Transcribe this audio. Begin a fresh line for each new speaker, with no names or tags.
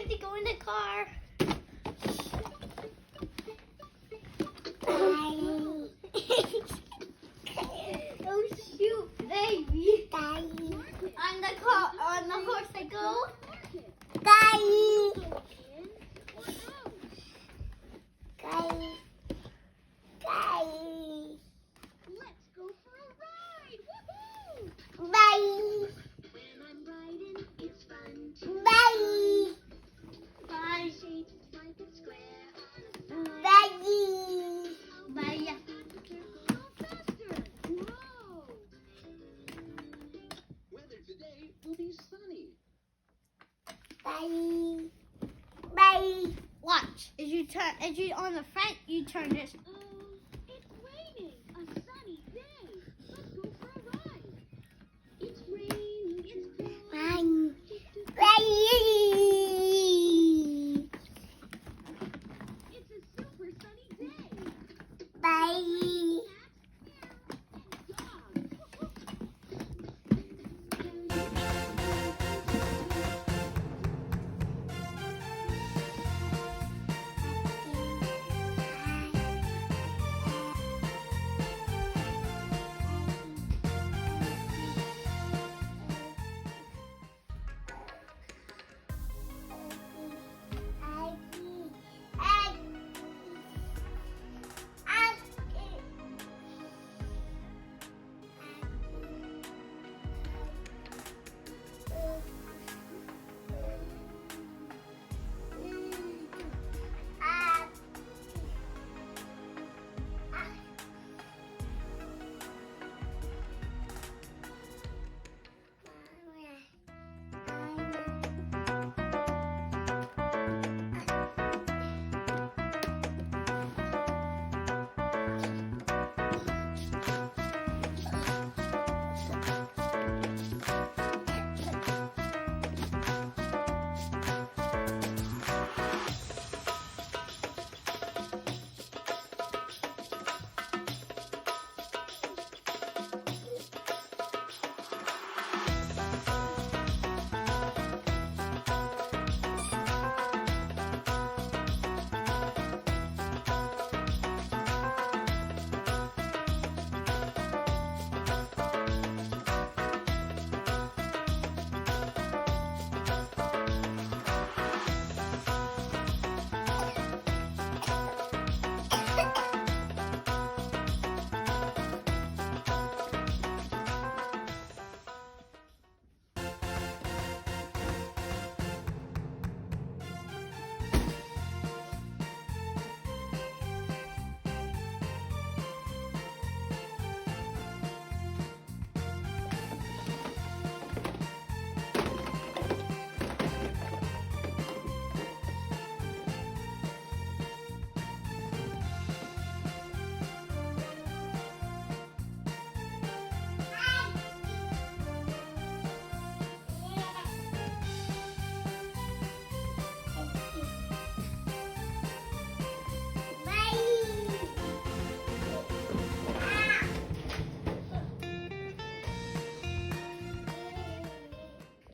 time to go in the car. Oh shoot, baby. On the car, on the horse I go.
Let's go for a ride. Woohoo!
Bye.
When I'm riding, it's fun to
Bye.
Bye.
shape like a square on a side.
Bye.
Bye.
Go faster. Whoa!
Weather today will be sunny.
Bye. Bye.
Watch. As you on the front, you turn this